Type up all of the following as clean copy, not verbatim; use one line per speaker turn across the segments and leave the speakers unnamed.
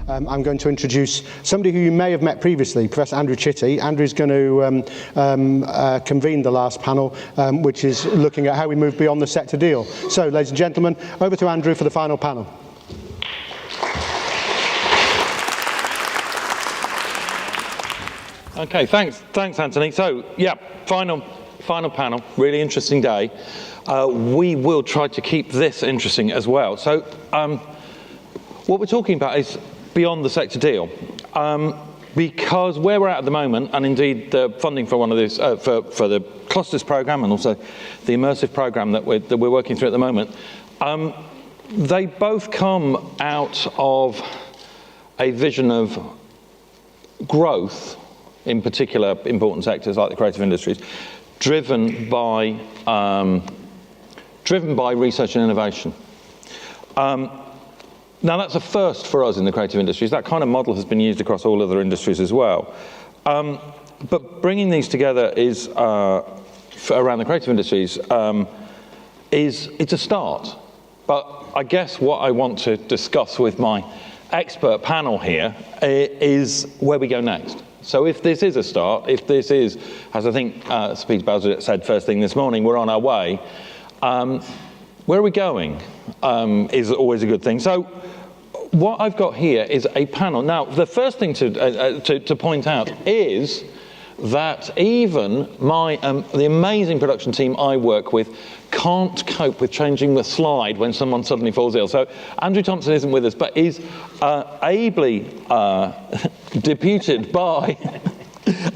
I'm going to introduce somebody who you may have met previously, Professor Andrew Chitty. Andrew's going to convene the last panel, which is looking at how we move beyond the sector deal. So, ladies and gentlemen, over to Andrew for the final panel.
Okay, thanks, Anthony. So, yeah, final panel. Really interesting day. We will try to keep this interesting as well. So, what we're talking about is beyond the sector deal, because where we're at the moment, and indeed the funding for one of these for the clusters program and also the immersive program that we're working through at the moment, they both come out of a vision of growth in particular important sectors like the creative industries, driven by research and innovation. Now that's a first for us in the creative industries. That kind of model has been used across all other industries as well. But bringing these together is around the creative industries it's a start. But I guess what I want to discuss with my expert panel here is where we go next. So if this is a start, if this is, as I think Sir Peter Bowser said first thing this morning, we're on our way, where are we going is always a good thing. So what I've got here is a panel. Now, the first thing to point out is that even the amazing production team I work with can't cope with changing the slide when someone suddenly falls ill. So Andrew Thompson isn't with us, but is ably deputed by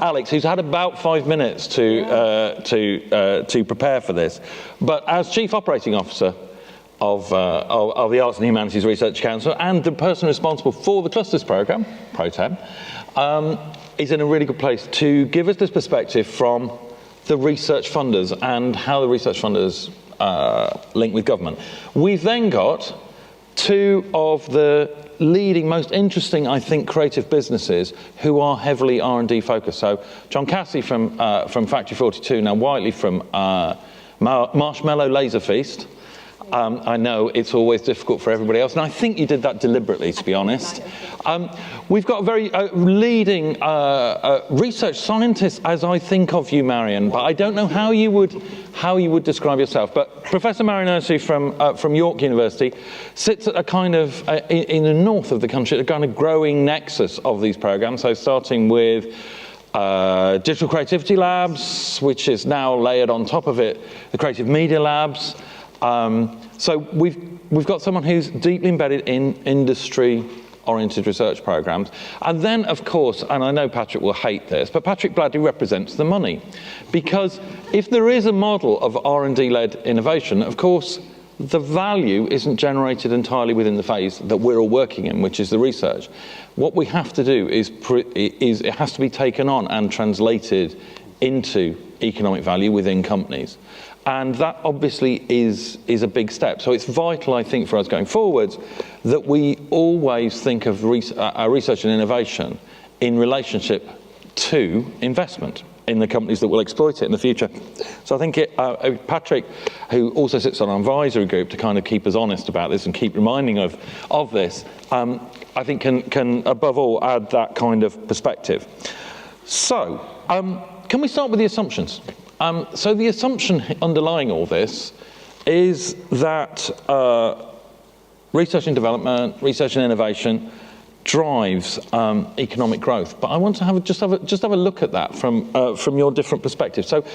Alex, who's had about 5 minutes to prepare for this. But as Chief Operating Officer of the Arts and Humanities Research Council and the person responsible for the Clusters Programme, Pro Tem, is in a really good place to give us this perspective from the research funders and how the research funders link with government. We've then got two of the leading, most interesting, I think, creative businesses who are heavily R&D focused. So John Cassy from Factory 42, now Whitley from Marshmallow Laser Feast. I know it's always difficult for everybody else, and I think you did that deliberately, to be honest. We've got a very leading research scientist, as I think of you, Marian, but I don't know how you would describe yourself. But Professor Marian Ursu from York University sits at a kind of in the north of the country, a kind of growing nexus of these programs. So starting with Digital Creativity Labs, which is now layered on top of it, the Creative Media Labs. So we've got someone who's deeply embedded in industry-oriented research programs. And then, of course, and I know Patrick will hate this, but Patrick Bladley represents the money. Because if there is a model of R&D-led innovation, of course, the value isn't generated entirely within the phase that we're all working in, which is the research. What we have to do is it has to be taken on and translated into economic value within companies. And that obviously is a big step. So it's vital, I think, for us going forwards that we always think of our research and innovation in relationship to investment in the companies that will exploit it in the future. So I think Patrick, who also sits on our advisory group to kind of keep us honest about this and keep reminding of this, I think can above all add that kind of perspective. So can we start with the assumptions? So the assumption underlying all this is that research and development, research and innovation drives economic growth. But I want to just have a look at that from your different perspectives. So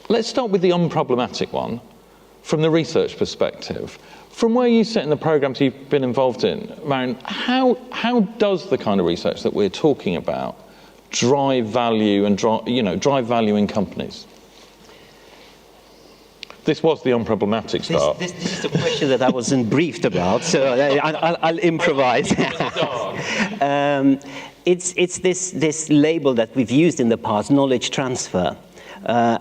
let's start with the unproblematic one, from the research perspective. From where you sit in the programs you've been involved in, Marian, how does the kind of research that we're talking about drive value and drive value in companies? This was the unproblematic start.
This is a question that I wasn't briefed about, so I'll improvise. It's this label that we've used in the past, knowledge transfer.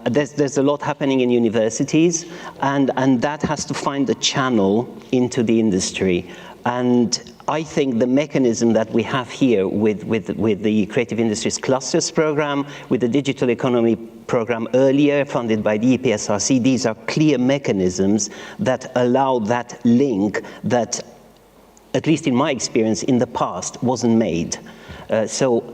There's a lot happening in universities, and that has to find a channel into the industry. And I think the mechanism that we have here with the Creative Industries Clusters program, with the Digital Economy program earlier funded by the AHRC, these are clear mechanisms that allow that link, that at least in my experience, in the past, wasn't made. So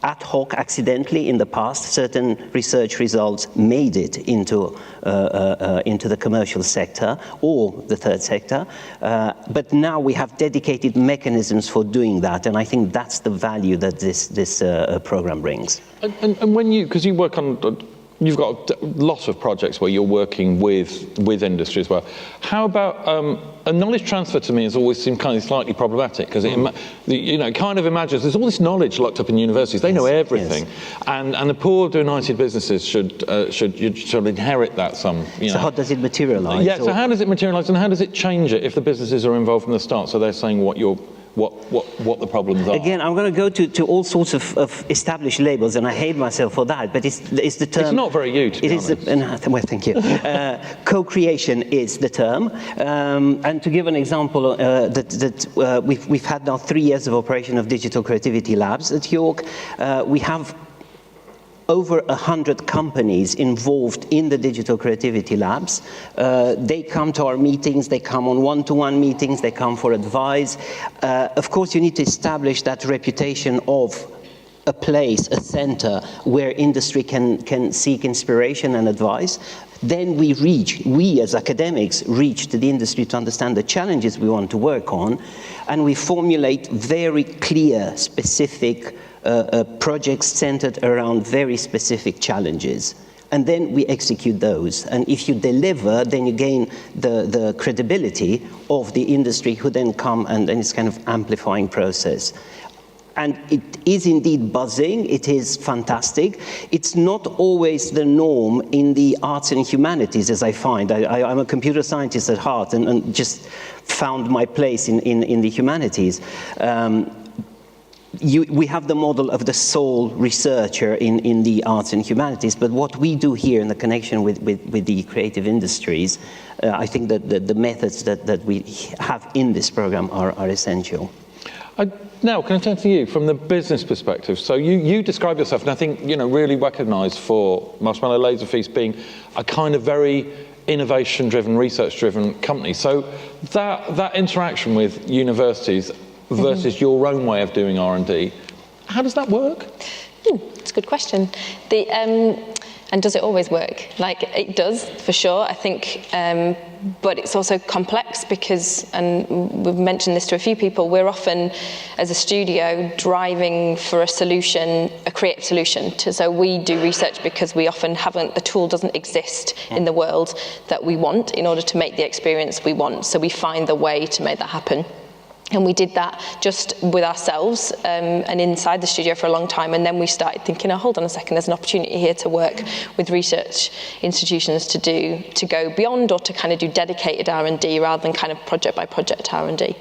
ad hoc, accidentally, in the past, certain research results made it into the commercial sector or the third sector. But now we have dedicated mechanisms for doing that, and I think that's the value that this program brings.
And when because you work on, you've got lots of projects where you're working with industry as well. How about a knowledge transfer? To me has always seemed kind of slightly problematic, because it kind of imagines there's all this knowledge locked up in universities. They know everything, and the poor united businesses should inherit that some.
So how does it materialise?
Yeah. So how does it materialise, and how does it change it if the businesses are involved from the start? So they're saying what the problems are.
Again, I'm going to go to all sorts of established labels, and I hate myself for that, but it's the term.
It's not very you, to be honest.
Well, thank you. Co-creation is the term. And to give an example, we've had now 3 years of operation of digital creativity labs at York. We have over 100 companies involved in the digital creativity labs. They come to our meetings, they come on one-to-one meetings, they come for advice. Of course, you need to establish that reputation of a place, a center, where industry can seek inspiration and advice. Then we as academics reach to the industry to understand the challenges we want to work on, and we formulate very clear, specific projects centered around very specific challenges. And then we execute those. And if you deliver, then you gain the credibility of the industry, who then come, and it's kind of amplifying process. And it is indeed buzzing, it is fantastic. It's not always the norm in the arts and humanities, as I find. I'm a computer scientist at heart, and just found my place in the humanities. We have the model of the sole researcher in the arts and humanities, but what we do here in the connection with the creative industries, I think that the methods that we have in this program are essential.
Now, can I turn to you from the business perspective? So you describe yourself, and I think, really recognised for Marshmallow Laser Feast being a kind of very innovation-driven, research-driven company. So that interaction with universities versus your own way of doing R&D, how does that work?
It's a good question. And does it always work? Like, it does, for sure, I think, but it's also complex because, and we've mentioned this to a few people, we're often, as a studio, driving for a solution, a creative solution. So we do research because we often the tool doesn't exist in the world that we want in order to make the experience we want. So we find the way to make that happen. And we did that just with ourselves and inside the studio for a long time. And then we started thinking, hold on a second, there's an opportunity here to work with research institutions to go beyond, or to kind of do dedicated R&D rather than kind of project by project R&D.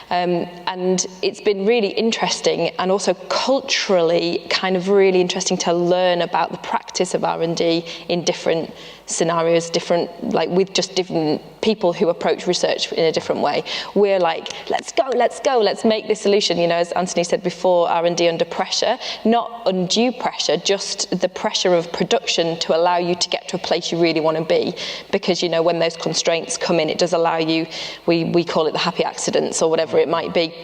And it's been really interesting, and also culturally kind of really interesting to learn about the practice of R&D in different scenarios, with just different people who approach research in a different way. We're like, let's go, let's make this solution. As Anthony said before, R&D under pressure, not undue pressure, just the pressure of production to allow you to get to a place you really want to be. Because, when those constraints come in, it does allow you, we call it the happy accidents or whatever it might be.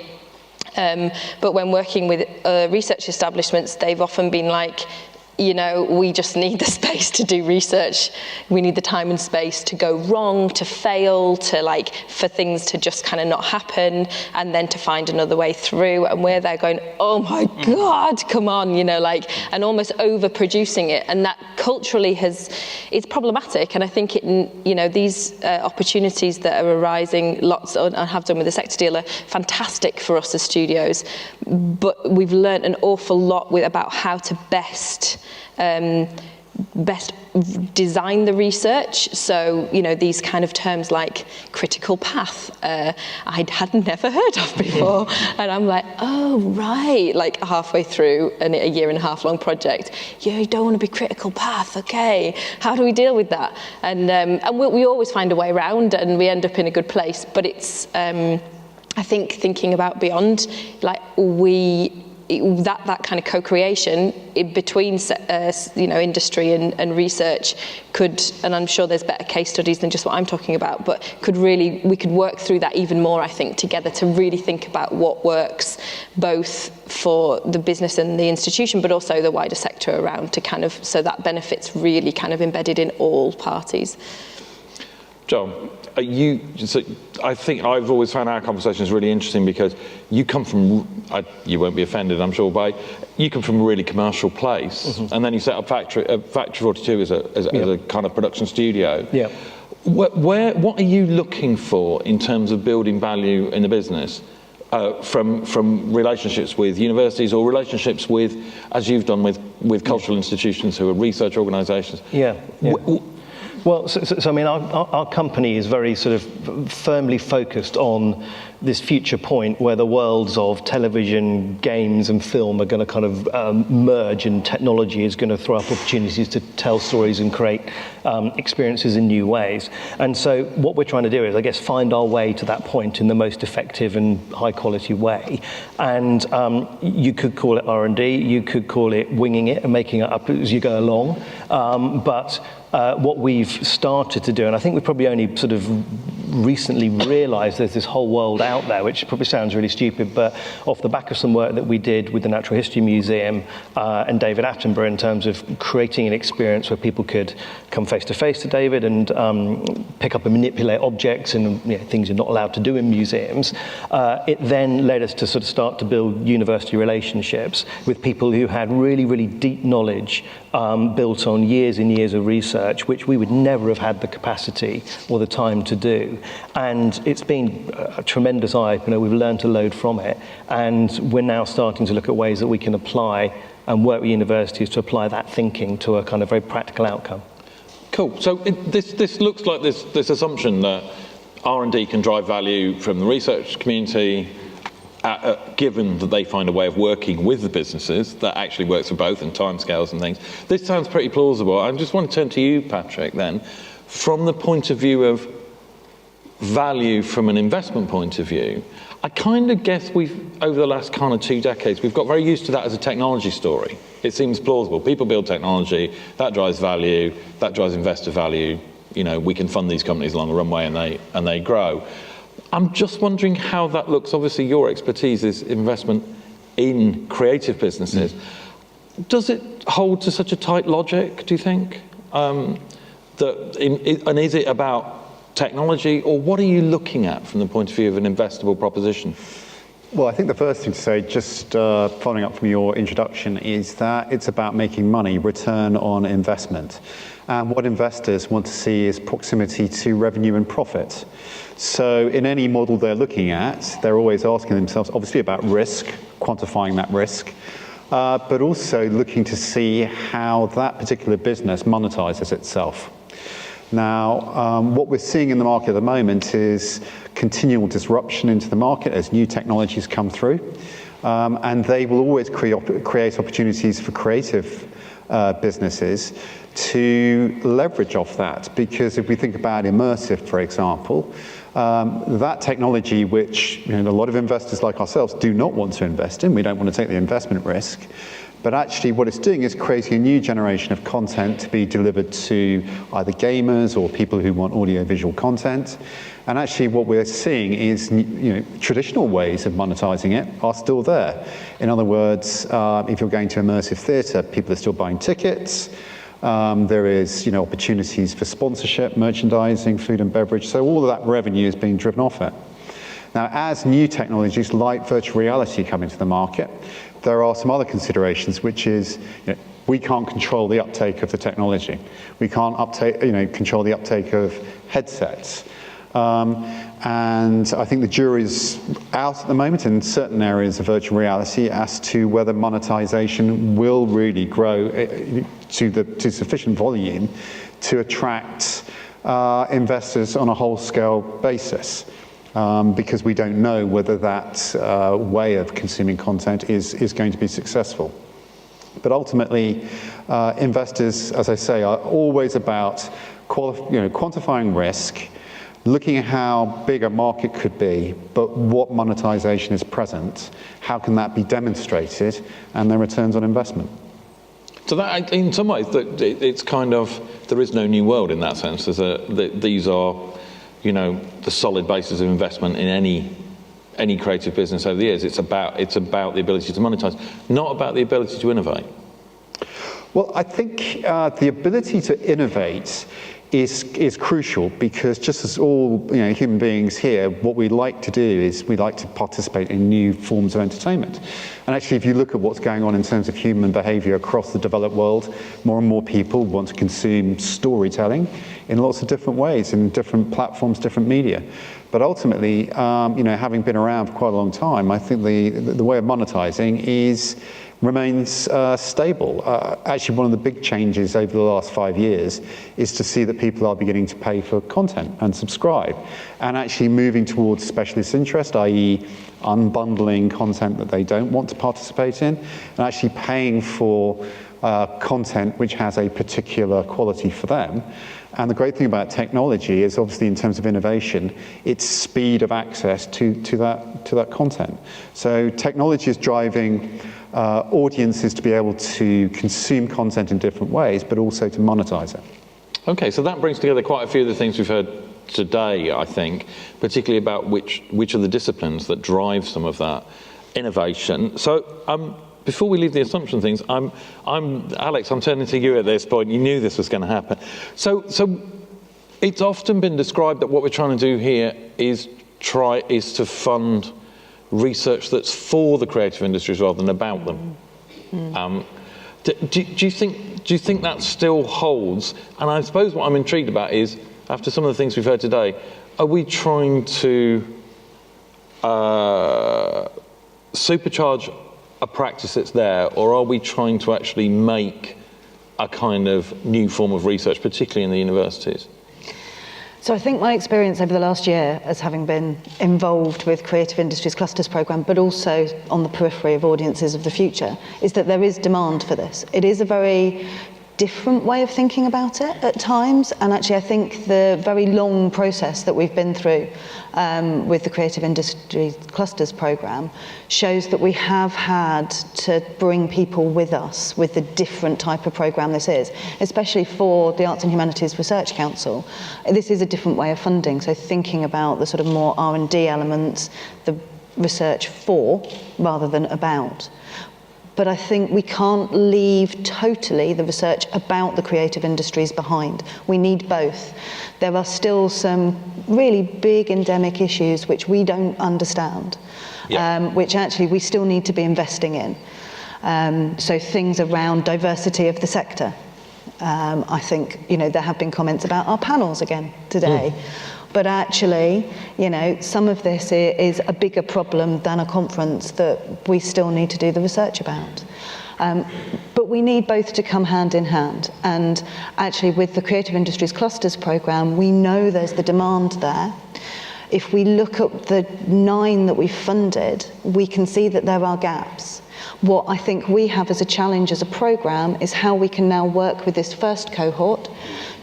But when working with research establishments, they've often been like, we just need the space to do research. We need the time and space to go wrong, to fail, for things to just kind of not happen, and then to find another way through. And we're there going, oh my God, come on, and almost overproducing it. And that culturally it's problematic. And I think these opportunities that are arising, lots, and have done with the sector deal, are fantastic for us as studios. But we've learned an awful lot about how to best design the research. So, these kind of terms like critical path, I had never heard of before. And I'm like, oh, right, halfway through a 1.5 year long project. Yeah, you don't want to be critical path, okay. How do we deal with that? And we always find a way around, and we end up in a good place. But it's, I think, thinking about beyond, that kind of co-creation between industry and research could, and I'm sure there's better case studies than just what I'm talking about, but we could work through that even more, I think, together to really think about what works both for the business and the institution, but also the wider sector around, to kind of, so that benefit's really kind of embedded in all parties.
John, I think I've always found our conversations really interesting because you come from, you won't be offended, I'm sure, by, you come from a really commercial place, and then you set up Factory 42 as a kind of production studio.
Yeah.
What are you looking for in terms of building value in the business? From relationships with universities or relationships with, as you've done with cultural institutions who are research organisations?
Yeah. Well, so I mean, our company is very sort of firmly focused on this future point where the worlds of television, games and film are going to kind of merge, and technology is going to throw up opportunities to tell stories and create experiences in new ways. And so what we're trying to do is, I guess, find our way to that point in the most effective and high quality way. And you could call it R&D, you could call it winging it and making it up as you go along. But what we've started to do, and I think we've probably only sort of recently realised there's this whole world out there, which probably sounds really stupid, but off the back of some work that we did with the Natural History Museum and David Attenborough in terms of creating an experience where people could come face to face to David and pick up and manipulate objects and things you're not allowed to do in museums, it then led us to sort of start to build university relationships with people who had really, really deep knowledge built on years and years of research, which we would never have had the capacity or the time to do. And it's been a tremendous eye-opener. We've learned a load from it. And we're now starting to look at ways that we can apply and work with universities to apply that thinking to a kind of very practical outcome.
Cool. So this looks like this assumption that R&D can drive value from the research community, given that they find a way of working with the businesses that actually works for both and timescales and things. This sounds pretty plausible. I just want to turn to you, Patrick, then. From the point of view of value from an investment point of view, I kind of guess over the last kind of 2 decades, we've got very used to that as a technology story. It seems plausible. People build technology, that drives value, that drives investor value. We can fund these companies along the runway and they grow. I'm just wondering how that looks. Obviously, your expertise is investment in creative businesses. Does it hold to such a tight logic, do you think? And is it about technology, or what are you looking at from the point of view of an investable proposition?
Well, I think the first thing to say, just following up from your introduction, is that it's about making money, return on investment. And what investors want to see is proximity to revenue and profit. So in any model they're looking at, they're always asking themselves, obviously, about risk, quantifying that risk, but also looking to see how that particular business monetizes itself. Now, what we're seeing in the market at the moment is continual disruption into the market as new technologies come through, and they will always create opportunities for creative businesses to leverage off that. Because if we think about immersive, for example, that technology, which a lot of investors like ourselves do not want to invest in, we don't want to take the investment risk, but actually what it's doing is creating a new generation of content to be delivered to either gamers or people who want audio-visual content. And actually what we're seeing is traditional ways of monetizing it are still there. In other words, if you're going to immersive theatre, people are still buying tickets. There is opportunities for sponsorship, merchandising, food and beverage. So all of that revenue is being driven off it. Now, as new technologies like virtual reality come into the market, there are some other considerations, which is we can't control the uptake of the technology. We can't control the uptake of headsets. And I think the jury's out at the moment in certain areas of virtual reality as to whether monetization will really grow to sufficient volume to attract investors on a whole-scale basis. Because we don't know whether that way of consuming content is going to be successful. But ultimately, investors, as I say, are always about quantifying risk, looking at how big a market could be, but what monetization is present, how can that be demonstrated, and then returns on investment.
So that, in some ways, it's kind of, there is no new world in that sense. These are, you know, the solid basis of investment in any creative business over the years. It's about the ability to monetize, not about the ability to innovate.
Well, I think the ability to innovate is crucial, because just as all human beings here, what we like to do is we like to participate in new forms of entertainment. And actually, if you look at what's going on in terms of human behavior across the developed world, more and more people want to consume storytelling in lots of different ways, in different platforms, different media. But ultimately, having been around for quite a long time, I think the way of monetizing remains stable. Actually, one of the big changes over the last 5 years is to see that people are beginning to pay for content and subscribe, and actually moving towards specialist interest, i.e. unbundling content that they don't want to participate in, and actually paying for content which has a particular quality for them. And the great thing about technology is, obviously, in terms of innovation, it's speed of access to that content. So technology is driving audiences to be able to consume content in different ways, but also to monetize it.
Okay, so that brings together quite a few of the things we've heard today, I think, particularly about which are the disciplines that drive some of that innovation. So before we leave the assumption things, Alex, I'm turning to you at this point. You knew this was going to happen. So it's often been described that what we're trying to do here is to fund research that's for the creative industries rather than about them. Do you think that still holds? And I suppose what I'm intrigued about is, after some of the things we've heard today, are we trying to supercharge a practice that's there, or are we trying to actually make a kind of new form of research, particularly in the universities?
So I think my experience over the last year, as having been involved with Creative Industries Clusters programme, but also on the periphery of Audiences of the Future, is that there is demand for this. It is a very different way of thinking about it at times, and actually I think the very long process that we've been through with the Creative Industries Clusters programme shows that we have had to bring people with us with the different type of programme this is, especially for the Arts and Humanities Research Council. This is a different way of funding, so thinking about the sort of more R&D elements, the research for rather than about. But I think we can't leave totally the research about the creative industries behind. We need both. There are still some really big endemic issues which we don't understand, which actually we still need to be investing in. So things around diversity of the sector. I think, there have been comments about our panels again today. But actually, some of this is a bigger problem than a conference that we still need to do the research about. But we need both to come hand in hand. And actually, with the Creative Industries Clusters programme, we know there's the demand there. If we look at the 9 that we've funded, we can see that there are gaps. What I think we have as a challenge as a programme is how we can now work with this first cohort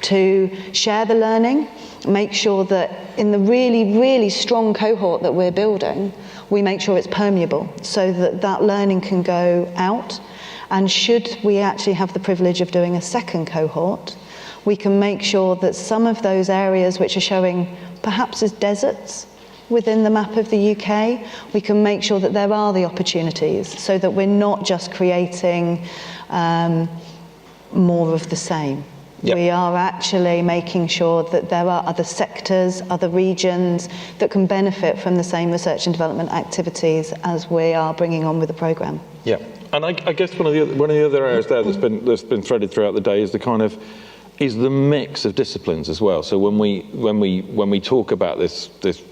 to share the learning, make sure that in the really, really strong cohort that we're building, we make sure it's permeable so that that learning can go out. And should we actually have the privilege of doing a second cohort, we can make sure that some of those areas which are showing perhaps as deserts within the map of the UK, we can make sure that there are the opportunities so that we're not just creating more of the same. Yep. We are actually making sure that there are other sectors, other regions that can benefit from the same research and development activities as we are bringing on with the programme.
Yeah, and I guess one of the other areas there that's been threaded throughout the day is the mix of disciplines as well. So when we talk about this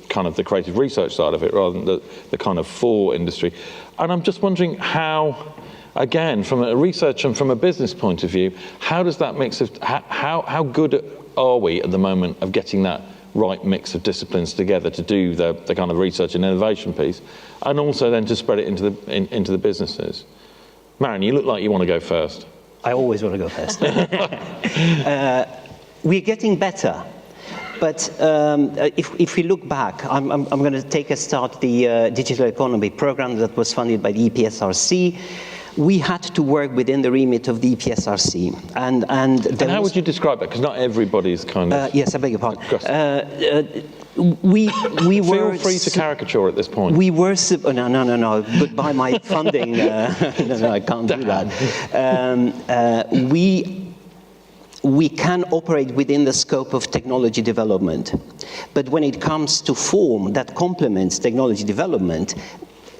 kind of the creative research side of it rather than the kind of for industry, and I'm just wondering how. Again, from a research and from a business point of view, how does that mix of how good are we at the moment of getting that right mix of disciplines together to do the kind of research and innovation piece, and also then to spread it into the businesses? Marian, you look like you want to go first.
I always want to go first. We're getting better. But if we look back, I'm going to take a start the digital economy program that was funded by the EPSRC. We had to work within the remit of the EPSRC. And
how would you describe that? Because not everybody's kind of...
yes, I beg your pardon. We were...
Feel free to caricature at this point.
We were... No. Goodbye my funding. No, I can't do that. We can operate within the scope of technology development. But when it comes to form that complements technology development,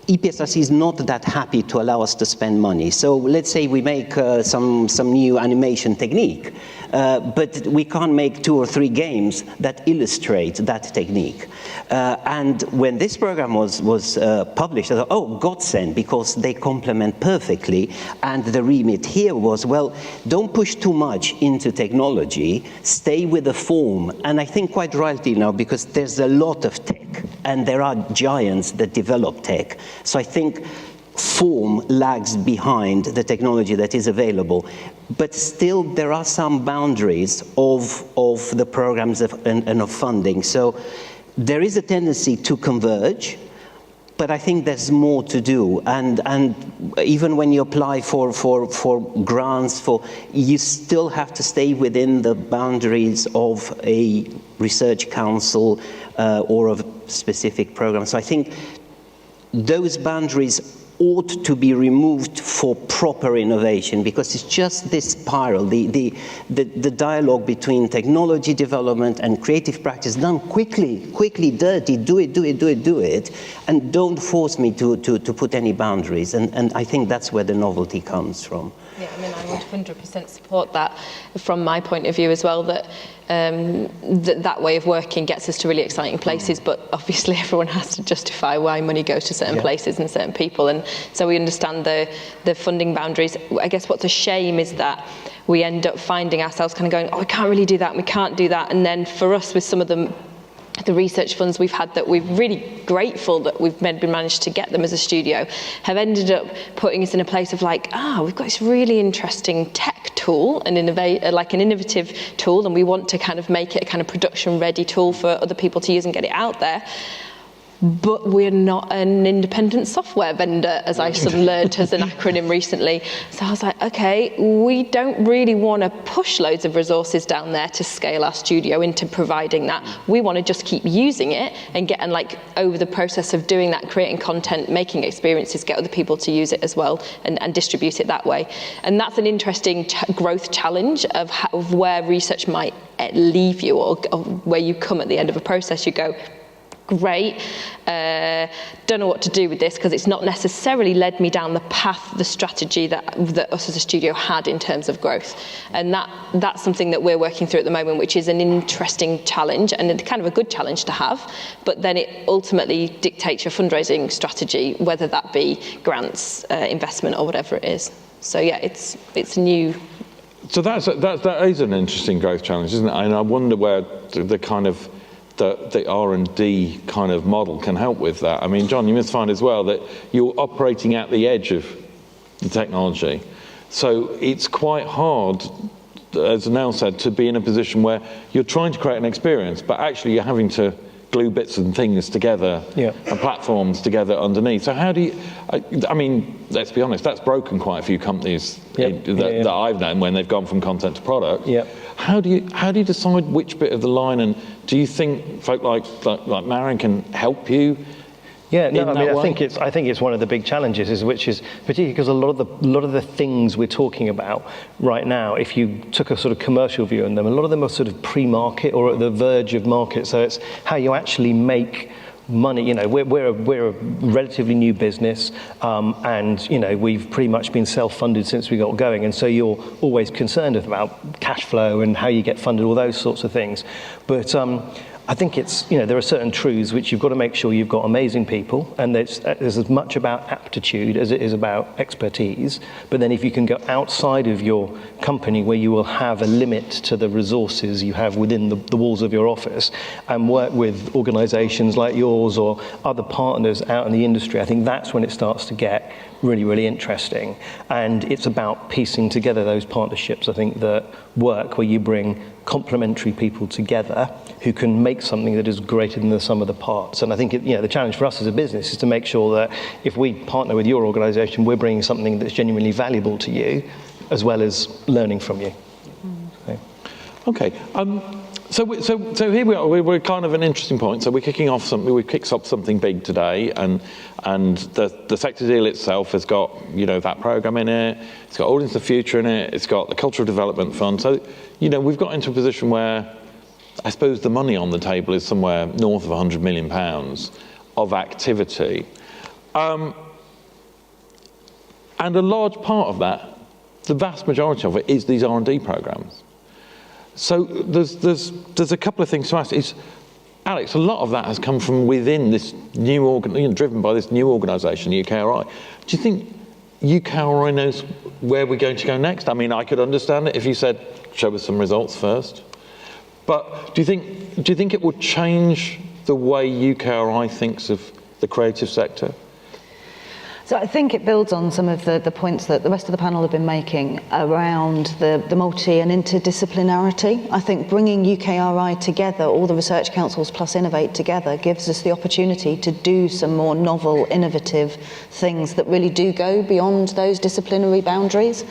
EPSRC is not that happy to allow us to spend money. So let's say we make some new animation technique, but we can't make 2 or 3 games that illustrate that technique. And when this program was published, I thought, oh, godsend, because they complement perfectly. And the remit here was, well, don't push too much into technology, stay with the form. And I think quite rightly now, because there's a lot of tech, and there are giants that develop tech. So I think form lags behind the technology that is available. But still, there are some boundaries of the programs and of funding. So there is a tendency to converge, but I think there's more to do. And even when you apply for grants, you still have to stay within the boundaries of a research council or of specific programs. So I think those boundaries ought to be removed for proper innovation, because it's just this spiral, the dialogue between technology development and creative practice done quickly, dirty, do it, and don't force me to put any boundaries. And I think that's where the novelty comes from.
Yeah, I mean, I would 100% support that from my point of view as well, that that way of working gets us to really exciting places, but obviously everyone has to justify why money goes to certain places and certain people, and so we understand the funding boundaries. I guess what's a shame is that we end up finding ourselves kind of going, oh, we can't really do that, and we can't do that, and then for us with some of the research funds we've had, that we're really grateful that we've managed to get them as a studio, have ended up putting us in a place of like, we've got this really interesting tech tool, an innovative tool, and we want to kind of make it a kind of production ready tool for other people to use and get it out there. But we're not an independent software vendor, as I sort of learned as an acronym recently. So I was like, okay, we don't really want to push loads of resources down there to scale our studio into providing that. We want to just keep using it and over the process of doing that, creating content, making experiences, get other people to use it as well and distribute it that way. And that's an interesting growth challenge of where research might leave you, or where you come at the end of a process, you go, great, don't know what to do with this, because it's not necessarily led me down the path, the strategy that us as a studio had in terms of growth. And that's something that we're working through at the moment, which is an interesting challenge and kind of a good challenge to have, but then it ultimately dictates your fundraising strategy, whether that be grants, investment, or whatever it is. So yeah, it's new.
So that is an interesting growth challenge, isn't it? And I wonder where the kind of the R&D kind of model can help with that. I mean, John, you must find as well that you're operating at the edge of the technology. So it's quite hard, as Nell said, to be in a position where you're trying to create an experience, but actually you're having to glue bits and things together and platforms together underneath. So how do you, I mean, let's be honest, that's broken quite a few companies that I've known when they've gone from content to product. How do you decide which bit of the line, and do you think folk like Marian can help you?
Yeah, no, I mean, I think it's one of the big challenges, which is particularly because a lot of the things we're talking about right now, if you took a sort of commercial view on them, a lot of them are sort of pre-market or at the verge of market. So it's how you actually make money. You know, we're a relatively new business, and you know, we've pretty much been self-funded since we got going, and so you're always concerned about cash flow and how you get funded, all those sorts of things. But I think it's, you know, there are certain truths which you've got to make sure you've got amazing people, and there's as much about aptitude as it is about expertise. But then if you can go outside of your company, where you will have a limit to the resources you have within the walls of your office, and work with organizations like yours or other partners out in the industry, I think that's when it starts to get really, really interesting. And it's about piecing together those partnerships, I think, that work where you bring complementary people together who can make something that is greater than the sum of the parts. And I think the challenge for us as a business is to make sure that if we partner with your organisation, we're bringing something that's genuinely valuable to you, as well as learning from you.
Okay. So here we are. We're kind of an interesting point. So we're kicking off something. We kicked off something big today, and the sector deal itself has got that program in it. It's got Audience of the Future in it. It's got the Cultural Development Fund. So we've got into a position where I suppose the money on the table is somewhere north of £100 million of activity, and a large part of that, the vast majority of it, is these R&D programs. So there's a couple of things to ask. Alex, a lot of that has come from within this new driven by this new organisation, UKRI. Do you think UKRI knows where we're going to go next? I mean, I could understand it if you said, show us some results first. But do you think it would change the way UKRI thinks of the creative sector?
So I think it builds on some of the points that the rest of the panel have been making around the multi and interdisciplinarity. I think bringing UKRI together, all the research councils plus Innovate together, gives us the opportunity to do some more novel, innovative things that really do go beyond those disciplinary boundaries.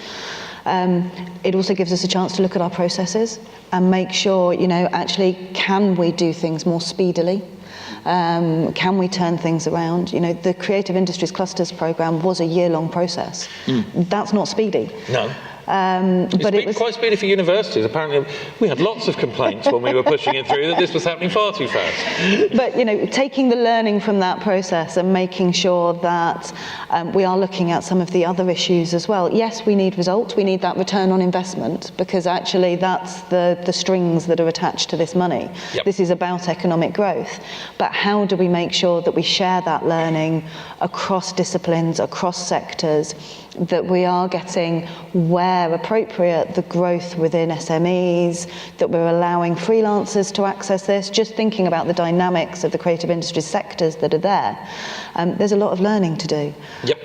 It also gives us a chance to look at our processes and make sure, actually, can we do things more speedily? Can we turn things around? The Creative Industries Clusters programme was a year-long process. That's not speedy.
No. But it was quite speedy for universities. Apparently, we had lots of complaints when we were pushing it through that this was happening far too fast.
But taking the learning from that process and making sure that we are looking at some of the other issues as well. Yes, we need results. We need that return on investment, because actually that's the strings that are attached to this money. Yep. This is about economic growth. But how do we make sure that we share that learning across disciplines, across sectors, that we are getting, where appropriate, the growth within SMEs, that we're allowing freelancers to access this, just thinking about the dynamics of the creative industry sectors that are there. There's a lot of learning to do.
Yep.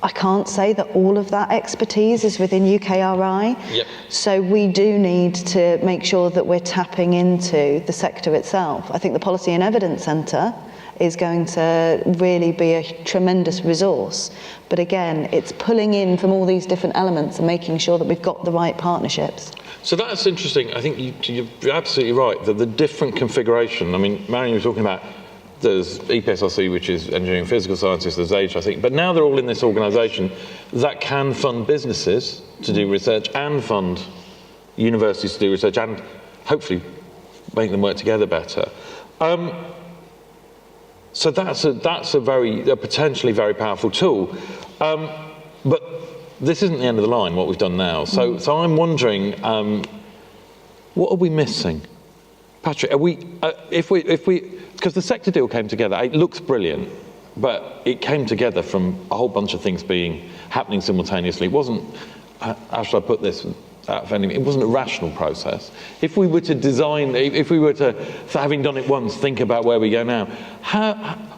I can't say that all of that expertise is within UKRI.
Yep.
So we do need to make sure that we're tapping into the sector itself. I think the Policy and Evidence Centre is going to really be a tremendous resource. But again, it's pulling in from all these different elements and making sure that we've got the right partnerships.
So that's interesting. I think you're absolutely right, that the different configuration, I mean, Marian was talking about, there's EPSRC, which is Engineering and Physical Sciences, there's AHRC, I think, but now they're all in this organisation that can fund businesses to do research and fund universities to do research and hopefully make them work together better. So that's a potentially very powerful tool, but this isn't the end of the line. What we've done now. So I'm wondering, what are we missing, Patrick? Are we because the sector deal came together. It looks brilliant, but it came together from a whole bunch of things happening simultaneously. It wasn't. How should I put this? It wasn't a rational process. If we were to design, if we were to, having done it once, think about where we go now,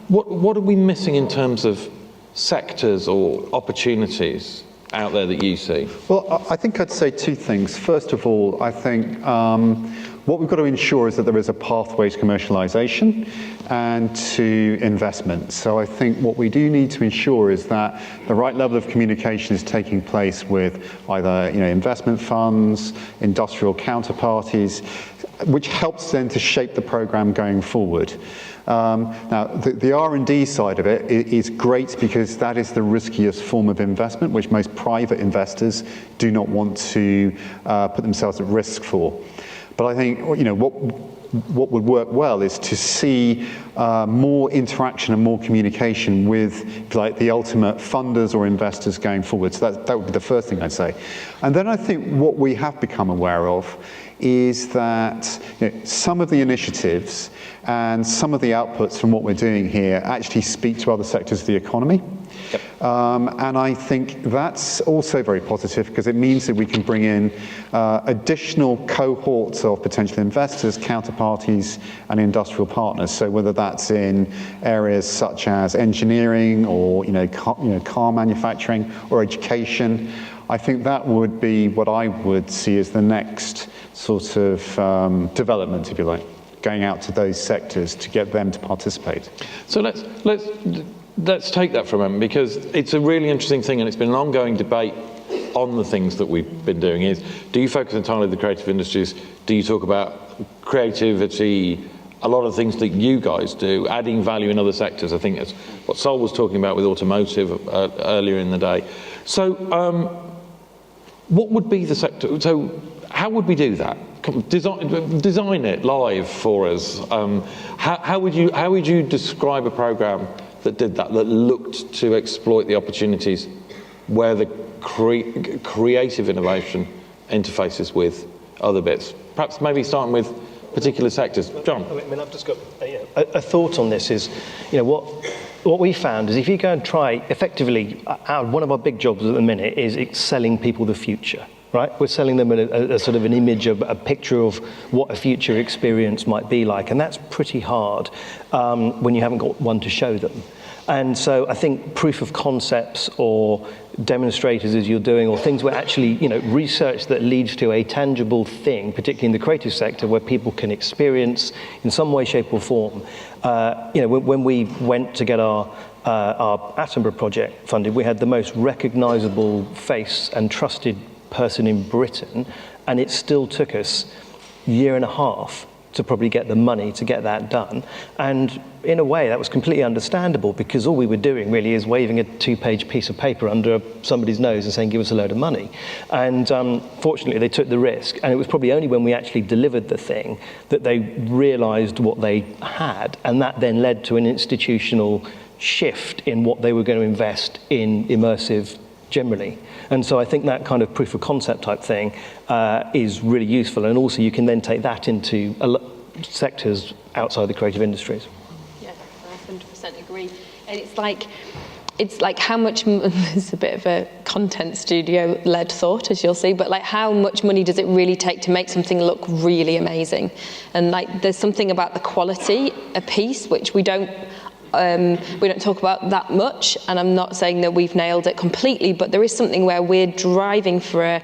what are we missing in terms of sectors or opportunities out there that you see?
Well, I think I'd say two things. First of all, I think what we've got to ensure is that there is a pathway to commercialisation and to investment. So I think what we do need to ensure is that the right level of communication is taking place with either investment funds, industrial counterparties, which helps then to shape the programme going forward. Now, the R&D side of it is great because that is the riskiest form of investment, which most private investors do not want to put themselves at risk for. But I think what would work well is to see more interaction and more communication with the ultimate funders or investors going forward. So that would be the first thing I'd say. And then I think what we have become aware of is that some of the initiatives and some of the outputs from what we're doing here actually speak to other sectors of the economy. And I think that's also very positive because it means that we can bring in additional cohorts of potential investors, counterparties, and industrial partners. So whether that's in areas such as engineering or car manufacturing or education, I think that would be what I would see as the next sort of development, if you like, going out to those sectors to get them to participate.
So let's take that for a moment, because it's a really interesting thing, and it's been an ongoing debate on the things that we've been doing. Is, do you focus entirely on the creative industries? Do you talk about creativity, a lot of things that you guys do, adding value in other sectors? I think that's what Sol was talking about with automotive earlier in the day. So what would be the sector? So how would we do that? Design it live for us. How would you describe a program that did that, that looked to exploit the opportunities where the creative innovation interfaces with other bits? Perhaps maybe starting with particular sectors. John?
I mean, I've just got a thought on this. Is, what we found is if you go and try, effectively, one of our big jobs at the minute is selling people the future. Right, we're selling them a sort of an image, a picture of what a future experience might be like, and that's pretty hard when you haven't got one to show them. And so I think proof of concepts or demonstrators, as you're doing, or things where actually, research that leads to a tangible thing, particularly in the creative sector, where people can experience in some way, shape, or form. When we went to get our Attenborough project funded, we had the most recognisable face and trusted person in Britain, and it still took us a year and a half to probably get the money to get that done. And in a way, that was completely understandable, because all we were doing really is waving a 2-page piece of paper under somebody's nose and saying, give us a load of money. And fortunately, they took the risk. And it was probably only when we actually delivered the thing that they realised what they had. And that then led to an institutional shift in what they were going to invest in immersive generally. And so I think that kind of proof of concept type thing is really useful. And also you can then take that into sectors outside the creative industries.
Yeah, I 100% agree. And it's like how much, it's a bit of a content studio led thought, as you'll see, but like how much money does it really take to make something look really amazing? And like there's something about the quality a piece which we don't talk about that much, and I'm not saying that we've nailed it completely, but there is something where we're driving for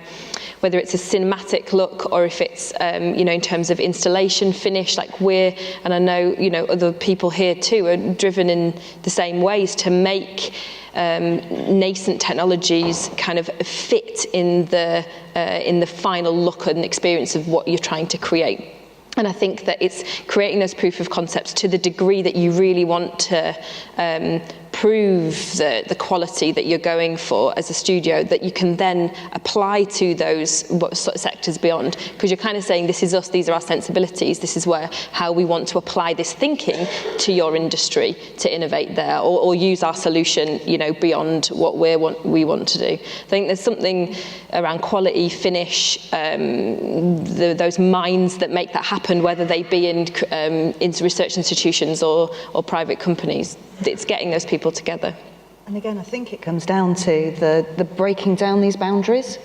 whether it's a cinematic look or if it's in terms of installation finish, like and I know other people here too are driven in the same ways to make nascent technologies kind of fit in the final look and experience of what you're trying to create. And I think that it's creating those proof of concepts to the degree that you really want to prove the quality that you're going for as a studio, that you can then apply to those sectors beyond. Because you're kind of saying, this is us, these are our sensibilities, this is how we want to apply this thinking to your industry to innovate there, or use our solution, beyond what we want to do. I think there's something around quality, finish, those minds that make that happen, whether they be in research institutions or private companies. It's getting those people together.
And again, I think it comes down to the breaking down these boundaries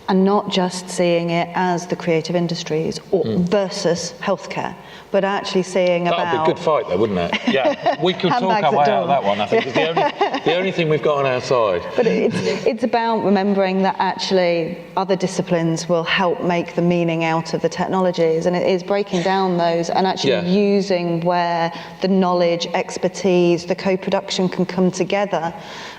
and not just seeing it as the creative industries versus healthcare, but actually seeing
That would be a good fight, though, wouldn't it? Yeah, we could talk our way out of that one, I think. It's the only thing we've got on our side.
But it's about remembering that actually other disciplines will help make the meaning out of the technologies, and it is breaking down those and actually using where the knowledge, expertise, the co-production can come together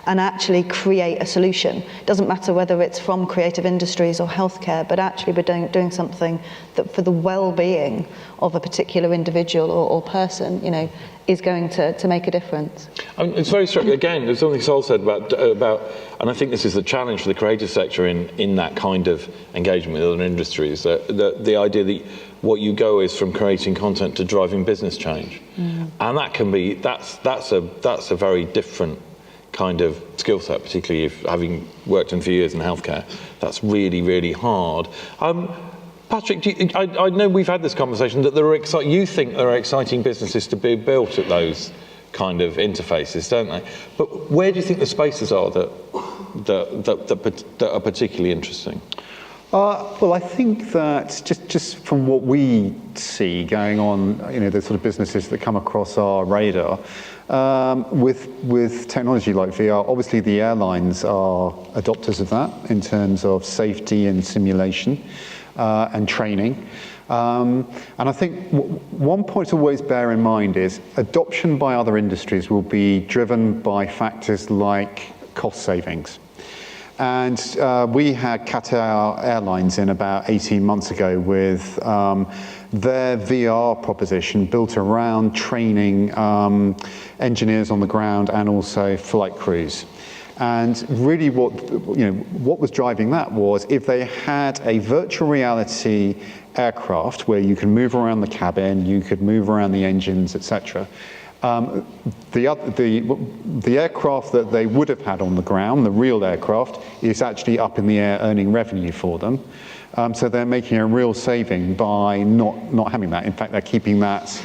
and actually create a solution. It doesn't matter whether it's from creative industries or healthcare, but actually we're doing something that for the well-being of a particular individual or person, is going to make a difference. I mean,
it's very strange. Again, there's something Sol said about, and I think this is the challenge for the creative sector in that kind of engagement with other industries, the idea that what you go is from creating content to driving business change. And that can be, that's a very different kind of skill set, particularly if having worked in a few years in healthcare. That's really, really hard. Patrick, I know we've had this conversation that you think there are exciting businesses to be built at those kind of interfaces, don't they? But where do you think the spaces are that are particularly interesting?
Well, I think that just from what we see going on, the sort of businesses that come across our radar, with technology like VR, obviously the airlines are adopters of that in terms of safety and simulation and training. And I think one point to always bear in mind is adoption by other industries will be driven by factors like cost savings. And we had Qatar Airlines in about 18 months ago with their VR proposition built around training engineers on the ground and also flight crews. And really what was driving that was if they had a virtual reality aircraft where you can move around the cabin, you could move around the engines, etc. The aircraft that they would have had on the ground, the real aircraft, is actually up in the air earning revenue for them. So they're making a real saving by not having that. In fact, they're keeping that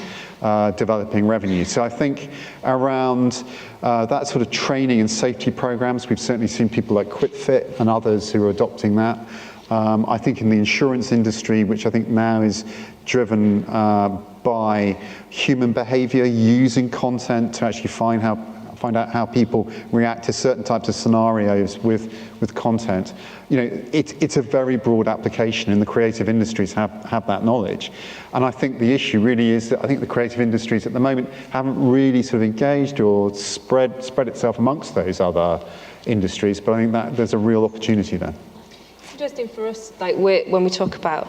developing revenue. So I think around that sort of training and safety programs, we've certainly seen people like QuitFit and others who are adopting that. I think in the insurance industry, which I think now is driven by human behavior, using content to actually find out how people react to certain types of scenarios with content. It's a very broad application, and the creative industries have that knowledge. And I think the issue really is that I think the creative industries at the moment haven't really sort of engaged or spread itself amongst those other industries, but I think that there's a real opportunity there.
Interesting for us, like when we talk about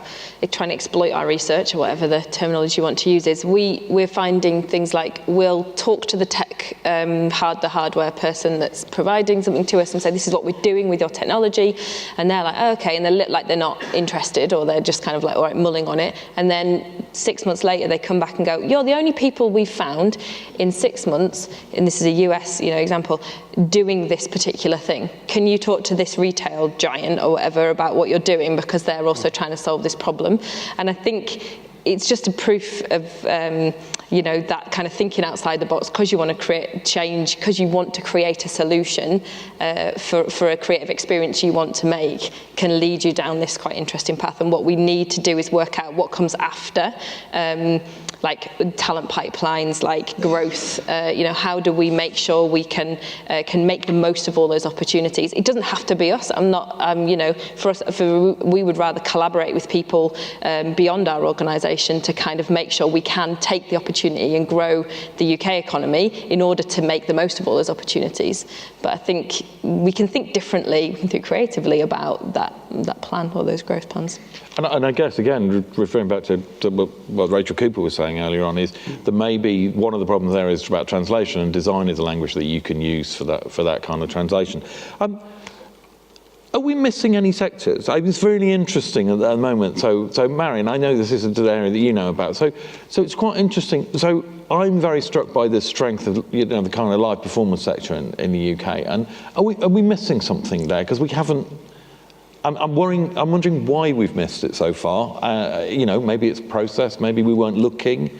trying to exploit our research or whatever the terminology you want to use is, we're finding things like we'll talk to the tech, the hardware person that's providing something to us and say, this is what we're doing with your technology, and they're like, oh, okay, and they look like they're not interested, or they're just kind of like, all right, mulling on it, and then 6 months later they come back and go, you're the only people we've found in 6 months, and this is a US example, doing this particular thing. Can you talk to this retail giant or whatever about what you're doing, because they're also trying to solve this problem? And I think it's just a proof of that kind of thinking outside the box, because you want to create change, because you want to create a solution for a creative experience you want to make, can lead you down this quite interesting path. And what we need to do is work out what comes after, like talent pipelines, like growth. How do we make sure we can make the most of all those opportunities? It doesn't have to be us. I'm not. For us, we would rather collaborate with people beyond our organisation to kind of make sure we can take the opportunity and grow the UK economy in order to make the most of all those opportunities. But I think we can think differently, we can think creatively about that plan or those growth plans.
And I guess, again, referring back to what Rachel Cooper was saying earlier on, is that maybe one of the problems there is about translation, and design is a language that you can use for that kind of translation. Are we missing any sectors? It's really interesting at the moment. So Marian, I know this is an area that you know about. So it's quite interesting. So I'm very struck by the strength of the kind of live performance sector in the UK. And are we missing something there? Because we haven't. I'm wondering why we've missed it so far. Maybe it's process. Maybe we weren't looking.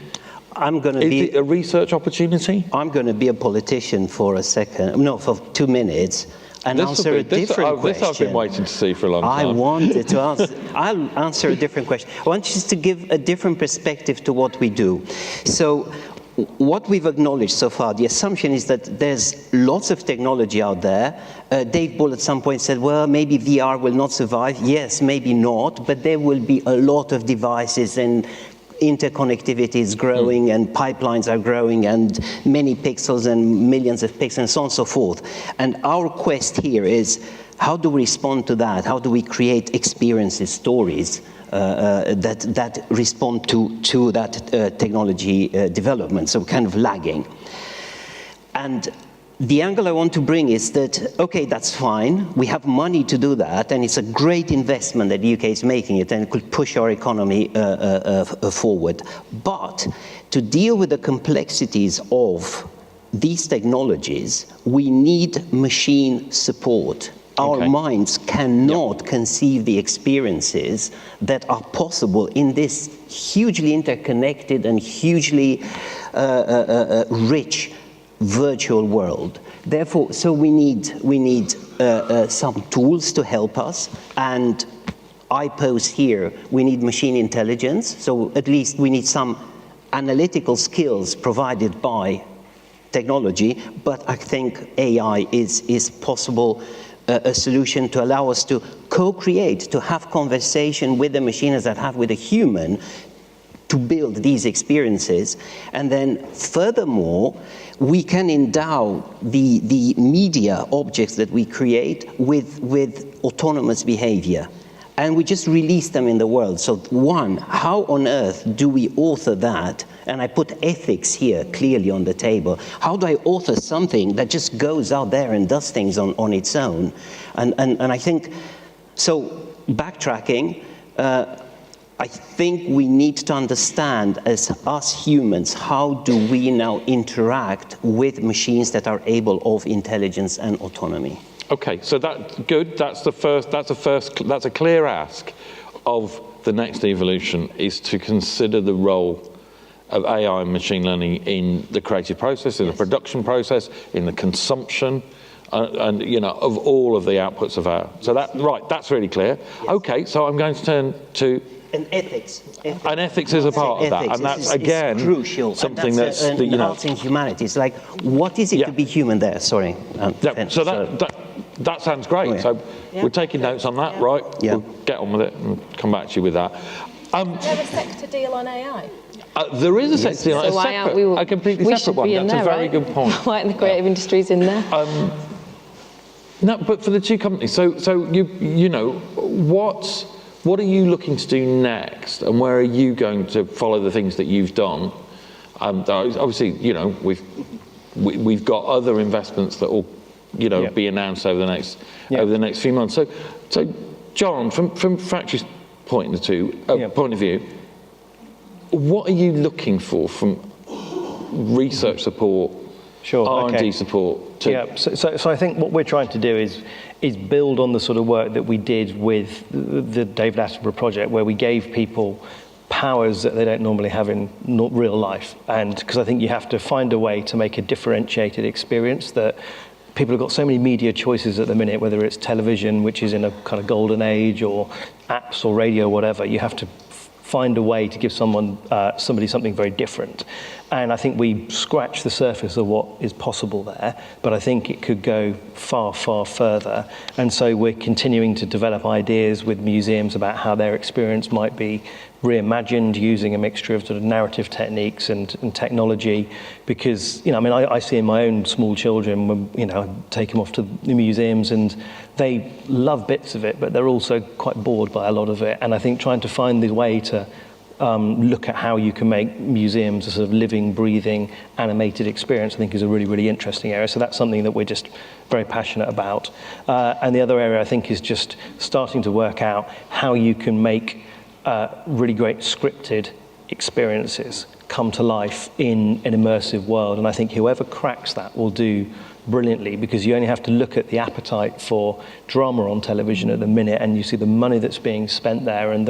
Is it a research opportunity?
I'm going to be a politician for a second. No, for 2 minutes. And answer a different question.
This I've been waiting to see for a long time.
I wanted to answer. I'll answer a different question. I want you to give a different perspective to what we do. So what we've acknowledged so far, the assumption is that there's lots of technology out there. Dave Bull at some point said, well, maybe VR will not survive. Yes, maybe not, but there will be a lot of devices, and interconnectivity is growing, and pipelines are growing, and many pixels and millions of pixels, and so on and so forth. And our quest here is, how do we respond to that? How do we create experiences, stories that respond to that technology development? So kind of lagging. And the angle I want to bring is that, okay, that's fine. We have money to do that, and it's a great investment that the UK is making it, and it could push our economy forward. But to deal with the complexities of these technologies, we need machine support. Our minds cannot conceive the experiences that are possible in this hugely interconnected and hugely rich virtual world. Therefore, so we need some tools to help us, and I pose here, we need machine intelligence, so at least we need some analytical skills provided by technology, but I think AI is possible a solution to allow us to co-create, to have conversation with the machine as I have with a human, to build these experiences. And then furthermore, we can endow the media objects that we create with autonomous behavior. And we just release them in the world. So one, how on earth do we author that? And I put ethics here clearly on the table. How do I author something that just goes out there and does things on its own? And I think, so backtracking, I think we need to understand as us humans, how do we now interact with machines that are able of intelligence and autonomy?
Okay, so that's good. That's a clear ask of the next evolution, is to consider the role of AI and machine learning in the creative process, in the production process, in the consumption, and of all of the outputs of our. So that's really clear. Yes. Okay, so I'm going to turn to.
And ethics.
And ethics is a part of that, and that's again
crucial.
Something that's
arts and humanities. Like, what is it to be human? There, sorry.
So that sounds great. Oh, yeah. So we're taking notes on that, right?
Yeah.
We'll get on with it and come back to you with that.
Is there a sector deal on AI?
There is a sector deal,
So
a completely separate one. That's a very good point.
Why aren't the creative industries in there?
No, but for the two companies. So you know what are you looking to do next, and where are you going to follow the things that you've done? Obviously, we've got other investments that will, be announced over the next few months. So John, from Factory's point of view, what are you looking for from research support, R&D support?
So I think what we're trying to do is build on the sort of work that we did with the David Attenborough project, where we gave people powers that they don't normally have in real life. And because I think you have to find a way to make a differentiated experience, that people have got so many media choices at the minute, whether it's television, which is in a kind of golden age, or apps or radio, whatever. You have to find a way to give somebody something very different. And I think we scratched the surface of what is possible there, but I think it could go far, far further. And so we're continuing to develop ideas with museums about how their experience might be reimagined using a mixture of sort of narrative techniques and technology, because I see in my own small children, when I take them off to the museums, and they love bits of it, but they're also quite bored by a lot of it. And I think trying to find the way to look at how you can make museums a sort of living, breathing, animated experience, I think is a really, really interesting area. So that's something that we're just very passionate about. And the other area, I think, is just starting to work out how you can make really great scripted experiences come to life in an immersive world. And I think whoever cracks that will do brilliantly, because you only have to look at the appetite for drama on television at the minute, and you see the money that's being spent there, and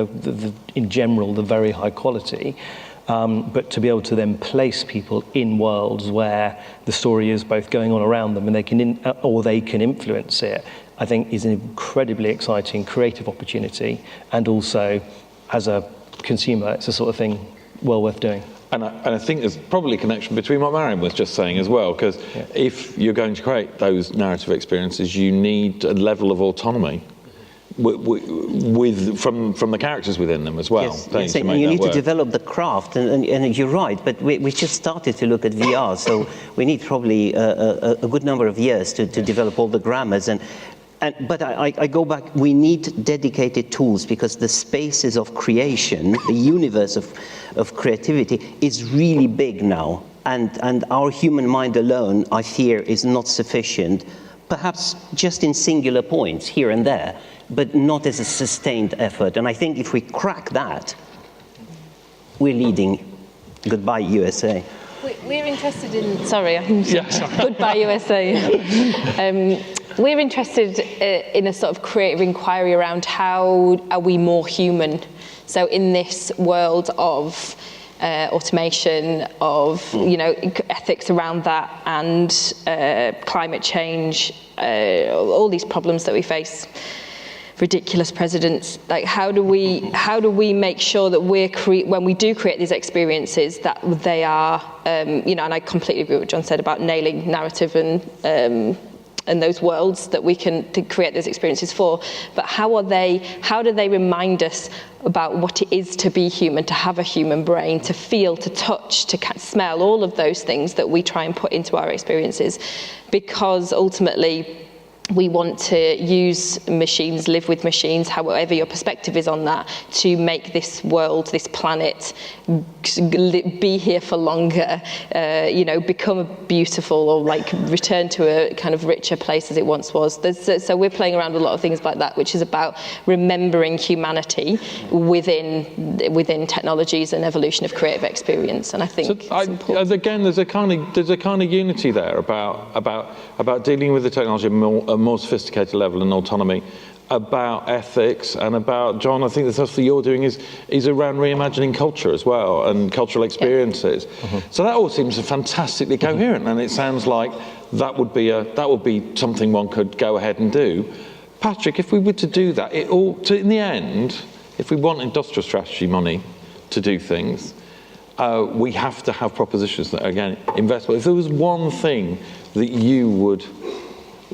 in general the very high quality. But to be able to then place people in worlds where the story is both going on around them and they can influence it, I think is an incredibly exciting creative opportunity. And also, as a consumer, it's the sort of thing well worth doing.
And I think there's probably a connection between what Marian was just saying as well, because if you're going to create those narrative experiences, you need a level of autonomy from the characters within them as well.
Yes, and you need to develop the craft, and you're right, but we just started to look at VR, so we need probably a good number of years to develop all the grammars. But I go back, we need dedicated tools, because the spaces of creation, the universe of creativity is really big now. And our human mind alone, I fear, is not sufficient, perhaps just in singular points here and there, but not as a sustained effort. And I think if we crack that, we're leading. Goodbye, USA.
We're interested in, goodbye, USA. We're interested in a sort of creative inquiry around how are we more human. So in this world of automation, of ethics around that, and climate change, all these problems that we face. Ridiculous presidents. Like, how do we make sure that when we do create these experiences, that they are, and I completely agree with what John said about nailing narrative and those worlds that we can create those experiences for. But how do they remind us about what it is to be human, to have a human brain, to feel, to touch, to smell, all of those things that we try and put into our experiences, because ultimately we want to use machines, live with machines, however your perspective is on that, to make this world, this planet, be here for longer, become a beautiful, or return to a kind of richer place as it once was. So we're playing around with a lot of things like that, which is about remembering humanity within technologies and evolution of creative experience. And I think
again, there's a kind of unity there about dealing with the technology at a more sophisticated level and autonomy, about ethics, and about, John, I think the stuff that you're doing is around reimagining culture as well, and cultural experiences. Yeah. Mm-hmm. So that all seems fantastically coherent, and it sounds like that would be something one could go ahead and do. Patrick, if we were to do that, in the end, if we want industrial strategy money to do things, we have to have propositions that, again, investable. If there was one thing that you would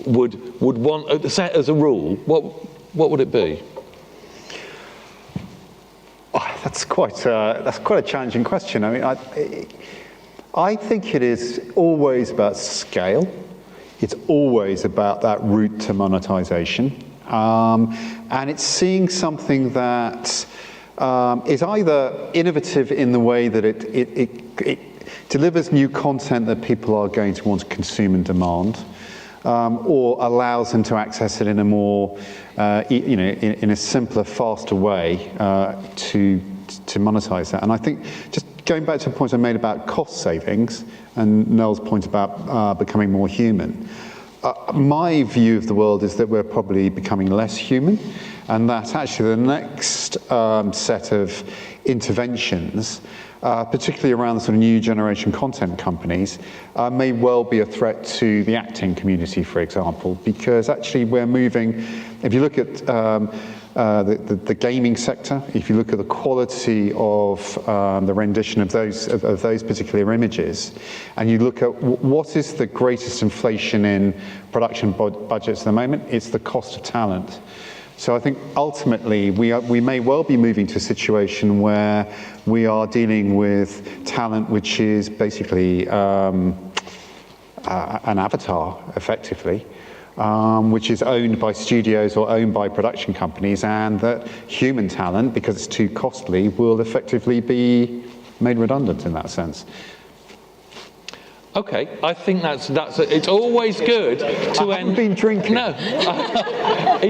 want set as a rule, what would it be?
Oh, that's quite a challenging question. I mean, I think it is always about scale. It's always about that route to monetization, and it's seeing something that is either innovative in the way that it delivers new content that people are going to want to consume and demand, or allows them to access it in a more, in a simpler, faster way to monetize that. And I think, just going back to the point I made about cost savings, and Noel's point about becoming more human, my view of the world is that we're probably becoming less human, and that actually the next set of interventions, particularly around the sort of new generation content companies, may well be a threat to the acting community, for example, because actually we're moving, if you look at the gaming sector, if you look at the quality of the rendition of those particular images, and you look at what is the greatest inflation in production budgets at the moment, it's the cost of talent. So I think ultimately we may well be moving to a situation where we are dealing with talent which is basically an avatar, effectively, which is owned by studios or owned by production companies, and that human talent, because it's too costly, will effectively be made redundant in that sense.
Okay, I think it's always good to end.
I haven't been drinking.
No,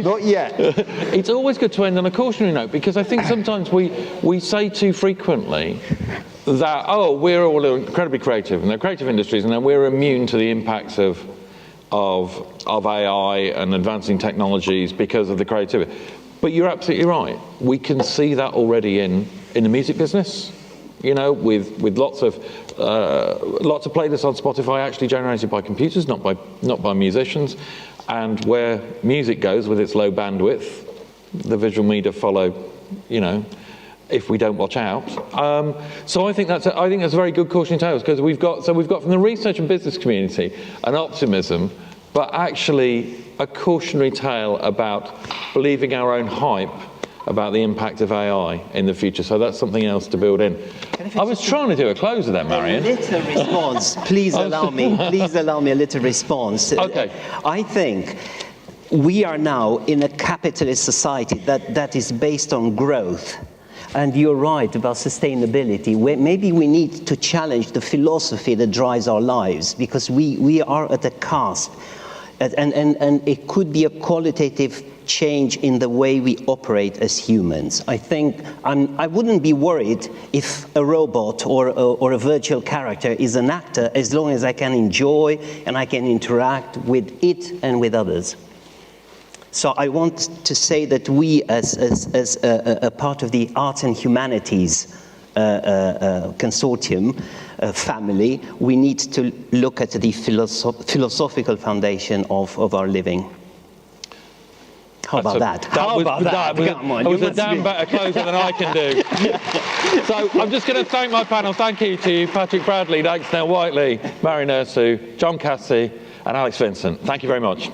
not yet.
It's always good to end on a cautionary note, because I think sometimes we say too frequently that we're all incredibly creative, and they're creative industries, and then we're immune to the impacts of AI and advancing technologies because of the creativity. But you're absolutely right. We can see that already in the music business. With lots of playlists on Spotify actually generated by computers, not by musicians, and where music goes with its low bandwidth, the visual media follow. If we don't watch out. So I think that's a very good cautionary tale, because we've got from the research and business community an optimism, but actually a cautionary tale about believing our own hype about the impact of AI in the future. So that's something else to build in. I was trying to do a closer there, Marian.
A little response. Please allow me a little response.
Okay.
I think we are now in a capitalist society that is based on growth. And you're right about sustainability. Maybe we need to challenge the philosophy that drives our lives, because we are at a cusp. And it could be a qualitative change in the way we operate as humans. I think I wouldn't be worried if a robot or a virtual character is an actor, as long as I can enjoy and I can interact with it and with others. So I want to say that we, as a part of the arts and humanities consortium family, we need to look at the philosophical foundation of our living. How about that? How about that? Come on,
that was a damn better closer than I can do. So I'm just going to thank my panel. Thank you to Patrick Bradley, Nell Whitley, Marian Ursu, John Cassy, and Alex Vincent. Thank you very much.